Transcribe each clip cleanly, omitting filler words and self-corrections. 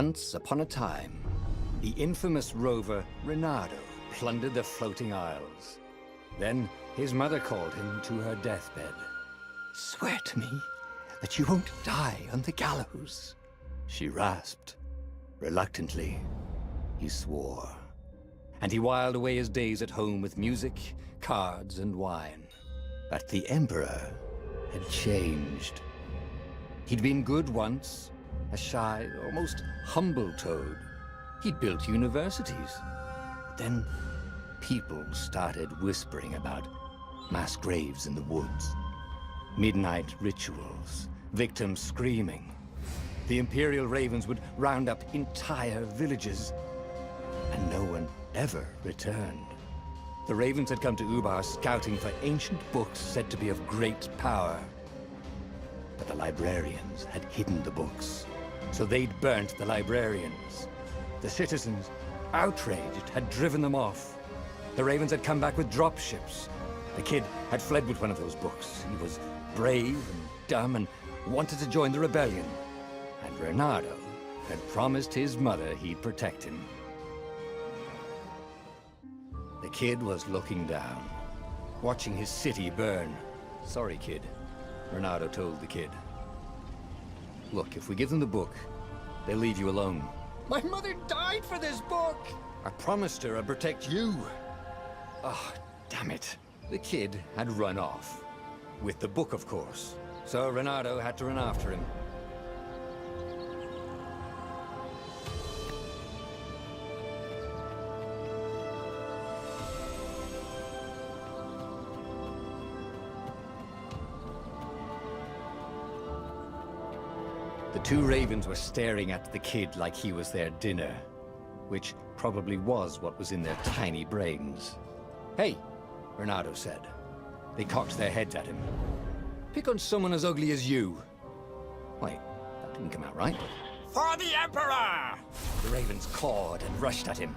Once upon a time, the infamous rover Reynardo plundered the floating isles. Then his mother called him to her deathbed. "Swear to me that you won't die on the gallows," she rasped. Reluctantly, he swore. And he whiled away his days at home with music, cards, and wine. But the Emperor had changed. He'd been good once, a shy, almost humble toad. He'd built universities. Then people started whispering about mass graves in the woods, midnight rituals, victims screaming. The Imperial Ravens would round up entire villages, and no one ever returned. The Ravens had come to Ubar scouting for ancient books said to be of great power. But the librarians had hidden the books, so they'd burnt the librarians. The citizens, outraged, had driven them off. The Ravens had come back with dropships. The kid had fled with one of those books. He was brave and dumb and wanted to join the rebellion. And Reynardo had promised his mother he'd protect him. The kid was looking down, watching his city burn. "Sorry, kid," Reynardo told the kid. "Look, if we give them the book, they'll leave you alone." "My mother died for this book!" "I promised her I'd protect you." Oh, damn it. The kid had run off. With the book, of course. So Reynardo had to run after him. The two Ravens were staring at the kid like he was their dinner, which probably was what was in their tiny brains. "Hey," Reynardo said. They cocked their heads at him. "Pick on someone as ugly as you." Wait, that didn't come out right. "For the Emperor!" The Ravens cawed and rushed at him.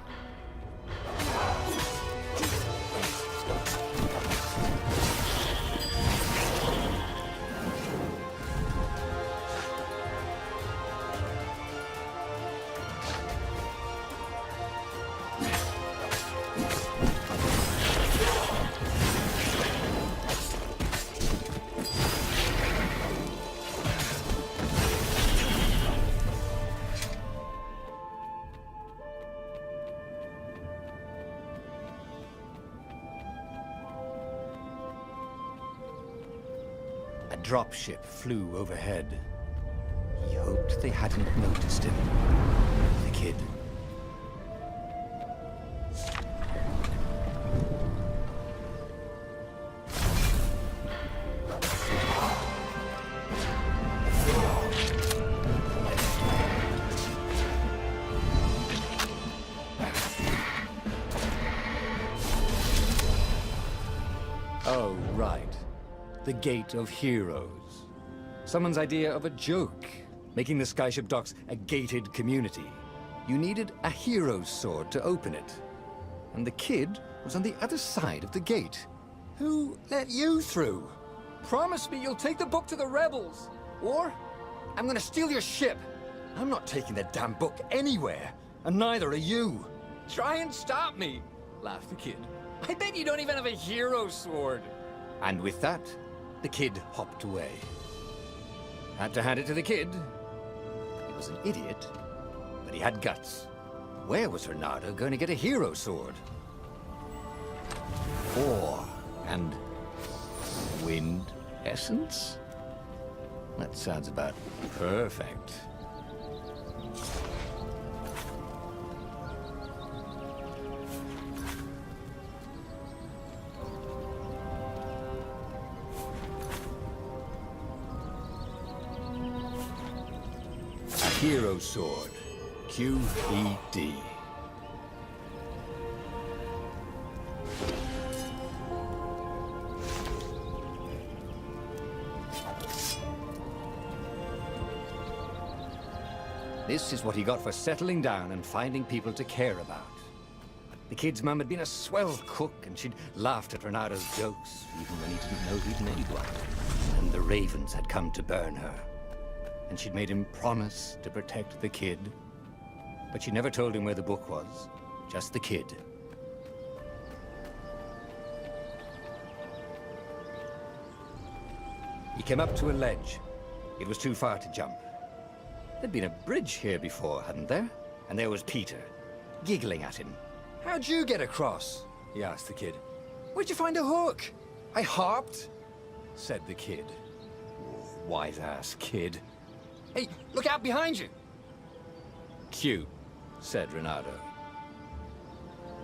A dropship flew overhead. He hoped they hadn't noticed him. The kid. Oh, right. The Gate of Heroes. Someone's idea of a joke, making the Skyship docks a gated community. You needed a hero's sword to open it. And the kid was on the other side of the gate. Who let you through? Promise me you'll take the book to the rebels, or I'm gonna steal your ship. I'm not taking that damn book anywhere, and neither are you. Try and stop me, laughed the kid. I bet you don't even have a hero sword. And with that, the kid hopped away. Had to hand it to the kid. He was an idiot, but he had guts. Where was Reynardo going to get a hero sword? Ore and wind essence? That sounds about perfect. Hero Sword, QED. This is what he got for settling down and finding people to care about. The kid's mum had been a swell cook, and she'd laughed at Reynardo's jokes, even when he didn't know he'd made one. And the Ravens had come to burn her. And she'd made him promise to protect the kid. but she never told him where the book was. Just the kid. He came up to a ledge. It was too far to jump. There'd been a bridge here before, hadn't there? And there was Peter, giggling at him. How'd you get across? He asked the kid. Where'd you find a hook? I hopped, said the kid. Wise-ass kid. Hey, look out behind you! Cute, said Renato.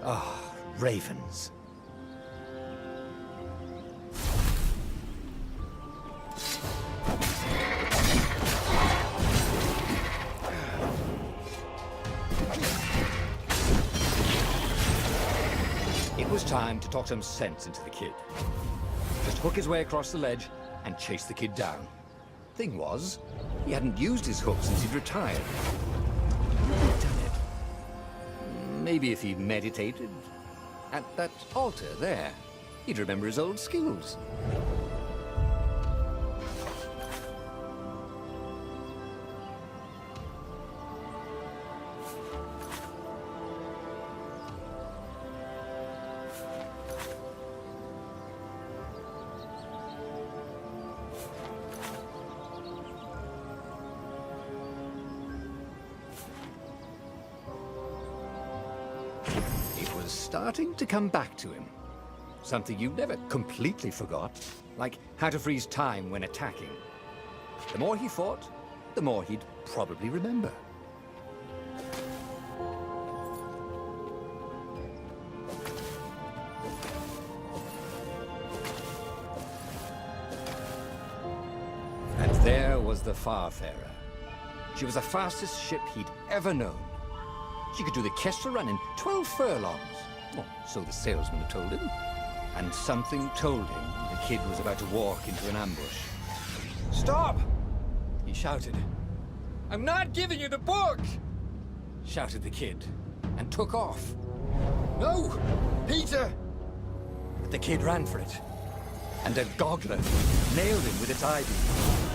Ah, ravens. It was time to talk some sense into the kid. Just hook his way across the ledge and chase the kid down. Thing was, he hadn't used his hook since he'd retired. He'd done it. Maybe if he meditated at that altar there, he'd remember his old skills. Starting to come back to him. Something you never completely forgot, like how to freeze time when attacking. The more he fought, the more he'd probably remember. And there was the Farfarer. She was the fastest ship he'd ever known. She could do the Kestrel run in 12 furlongs. Oh, so the salesman had told him. And something told him the kid was about to walk into an ambush. Stop! He shouted. I'm not giving you the book! Shouted the kid, and took off. No! Peter! But the kid ran for it. And a goggler nailed him with its eye-beam.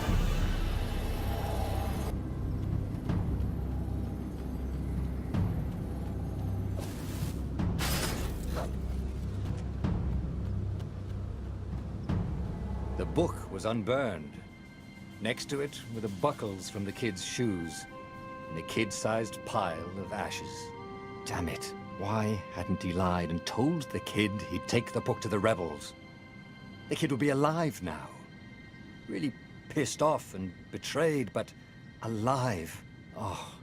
The book was unburned. Next to it were the buckles from the kid's shoes, and a kid-sized pile of ashes. Damn it, why hadn't he lied and told the kid he'd take the book to the rebels? The kid would be alive now. Really pissed off and betrayed, but alive. Oh,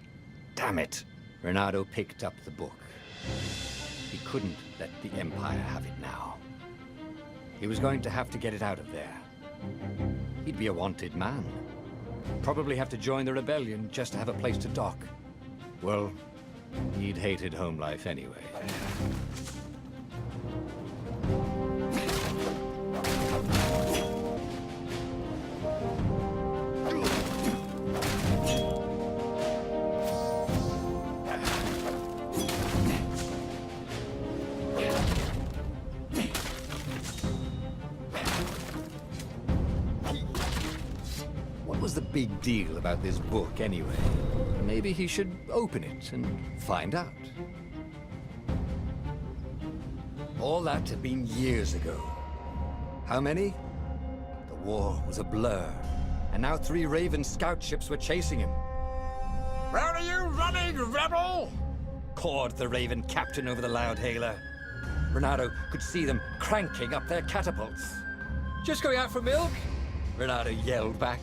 damn it. Renato picked up the book. He couldn't let the Empire have it now. He was going to have to get it out of there. He'd be a wanted man. Probably have to join the rebellion just to have a place to dock. Well, he'd hated home life anyway. What was the big deal about this book anyway? Maybe he should open it and find out. All that had been years ago. How many? The war was a blur, and now 3 Raven scout ships were chasing him. Where are you running, rebel? Cawed the Raven captain over the loudhailer. Renato could see them cranking up their catapults. Just going out for milk? Renato yelled back.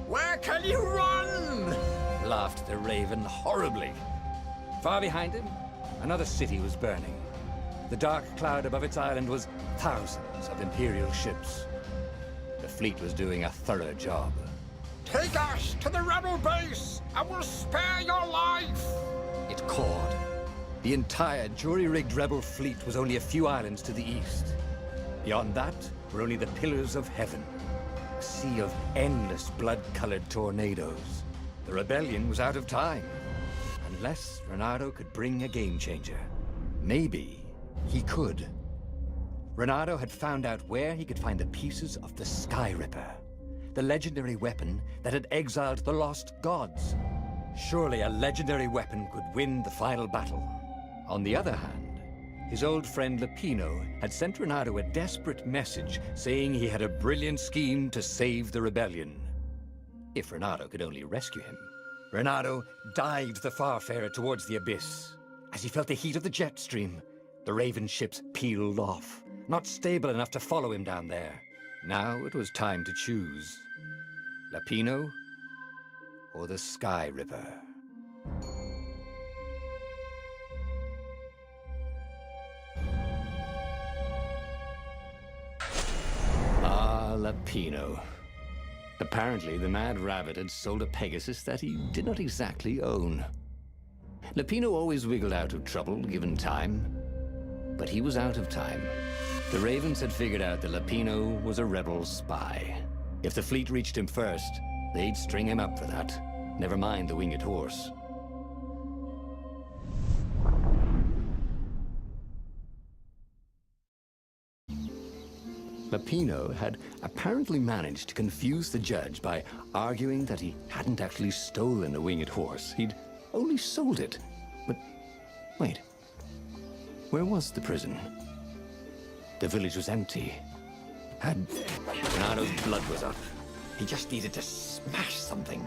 Where can you run? Laughed the Raven horribly. Far behind him, another city was burning. The dark cloud above its island was thousands of Imperial ships. The fleet was doing a thorough job. Take us to the rebel base, and we'll spare your life! It cawed. The entire jury-rigged rebel fleet was only a few islands to the east. Beyond that were only the pillars of heaven. A sea of endless blood-colored tornadoes. The rebellion was out of time. Unless Renato could bring a game-changer. Maybe he could. Renato had found out where he could find the pieces of the Sky Ripper, the legendary weapon that had exiled the lost gods. Surely a legendary weapon could win the final battle. On the other hand, his old friend Lapino had sent Renato a desperate message saying he had a brilliant scheme to save the rebellion. If Renato could only rescue him. Renato dived the Farfarer towards the abyss. As he felt the heat of the jet stream, the Raven ships peeled off, not stable enough to follow him down there. Now it was time to choose. Lapino or the Sky Ripper? Ah, Lapino. Apparently, the Mad Rabbit had sold a Pegasus that he did not exactly own. Lapino always wiggled out of trouble, given time. But he was out of time. The Ravens had figured out that Lapino was a rebel spy. If the fleet reached him first, they'd string him up for that. Never mind the winged horse. Lapino had apparently managed to confuse the judge by arguing that he hadn't actually stolen the winged horse. He'd only sold it. But wait, where was the prison? The village was empty. Renado's blood was up. He just needed to smash something.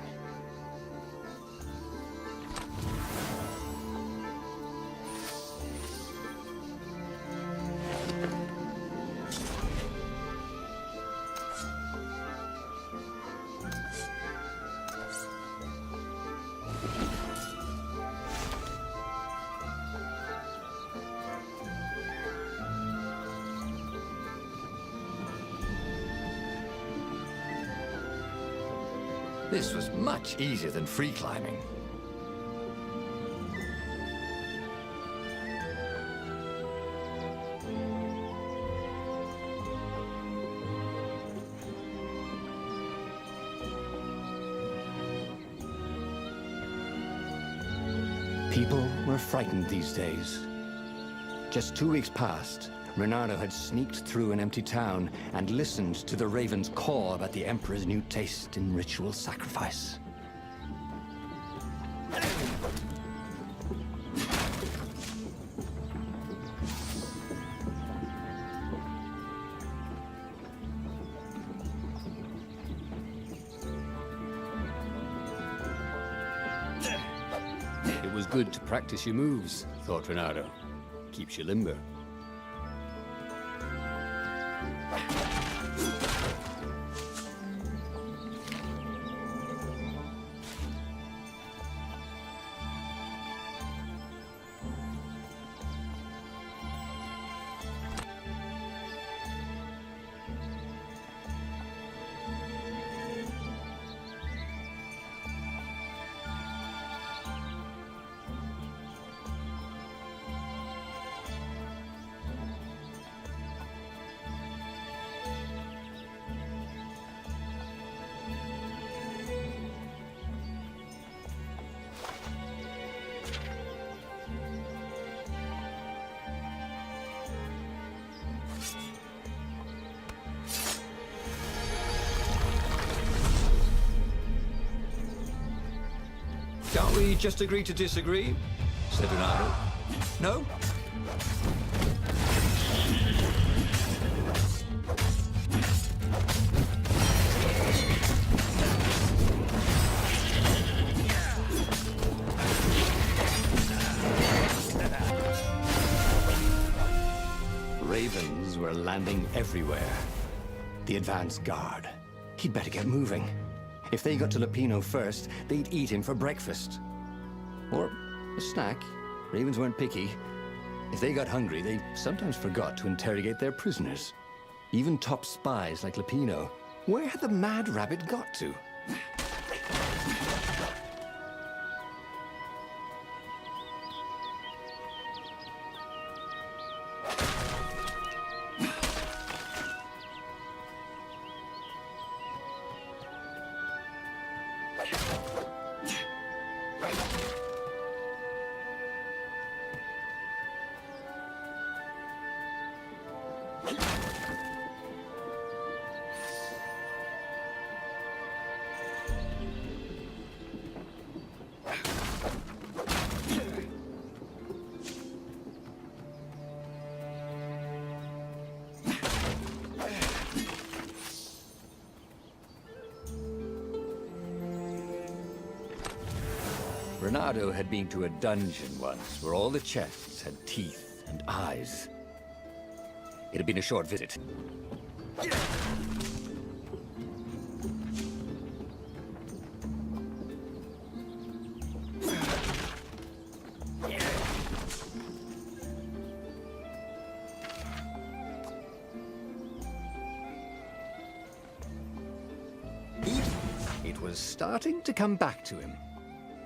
This was much easier than free climbing. People were frightened these days. Just 2 weeks past, Renato had sneaked through an empty town and listened to the Raven's call about the Emperor's new taste in ritual sacrifice. It was good to practice your moves, thought Renato. Keeps you limber. Can't we just agree to disagree? Said Renato. No? Ravens were landing everywhere. The advance guard. He'd better get moving. If they got to Lapino first, they'd eat him for breakfast. Or a snack. Ravens weren't picky. If they got hungry, they sometimes forgot to interrogate their prisoners. Even top spies like Lapino. Where had the Mad Rabbit got to? Renato had been to a dungeon once where all the chests had teeth and eyes. It had been a short visit. It was starting to come back to him.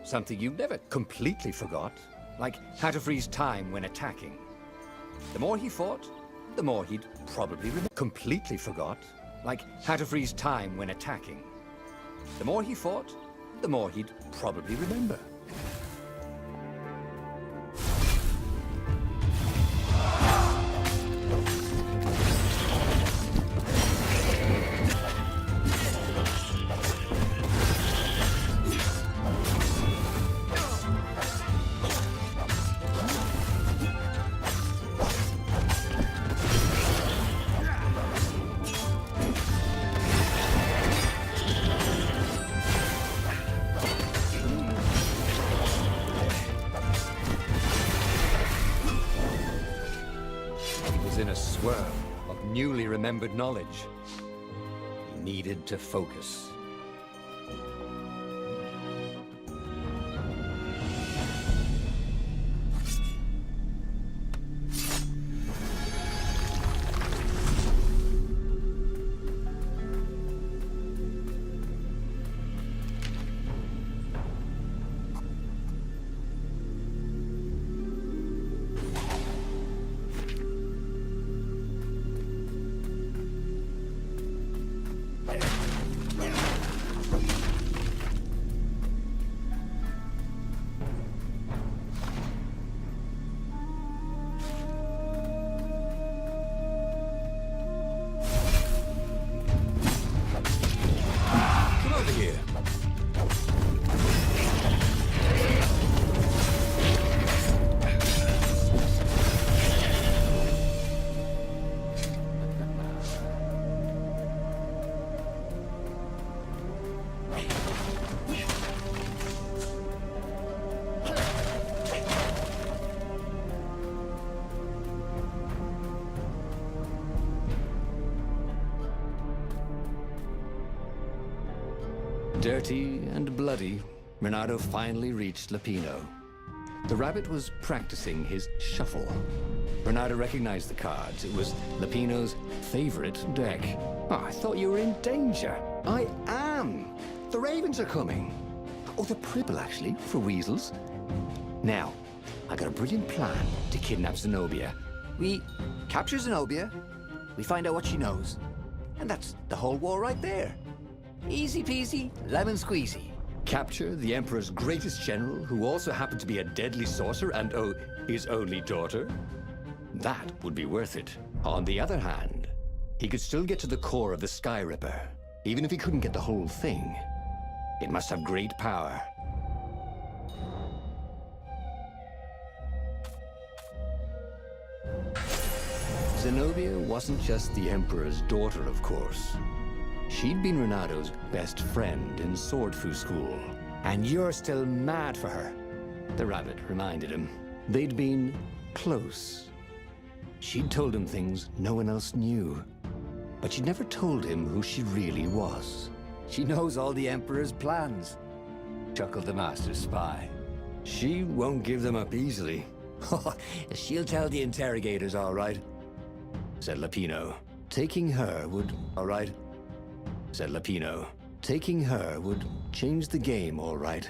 Something you never completely forgot, like how to freeze time when attacking. The more he fought, the more he'd probably completely forgot, like how to freeze time when attacking. The more he fought, the more he'd probably remember. In a swirl of newly remembered knowledge. He needed to focus. Dirty and bloody, Renato finally reached Lapino. The rabbit was practicing his shuffle. Renato recognized the cards. It was Lapino's favorite deck. Oh, I thought you were in danger. I am. The ravens are coming. Oh, the pribble, actually, for weasels. Now, I got a brilliant plan to kidnap Zenobia. We capture Zenobia, we find out what she knows, and that's the whole war right there. Easy peasy, lemon squeezy. Capture the Emperor's greatest general, who also happened to be a deadly sorcerer and, oh, his only daughter? That would be worth it. On the other hand, he could still get to the core of the Sky Ripper, even if he couldn't get the whole thing. It must have great power. Zenobia wasn't just the Emperor's daughter, of course. She'd been Renato's best friend in Sword Fu school. And you're still mad for her, the rabbit reminded him. They'd been close. She'd told him things no one else knew. But she'd never told him who she really was. She knows all the Emperor's plans, chuckled the master spy. She won't give them up easily. She'll tell the interrogators, all right, said Lapino. Taking her would, all right, said Lapino. Taking her would change the game, all right.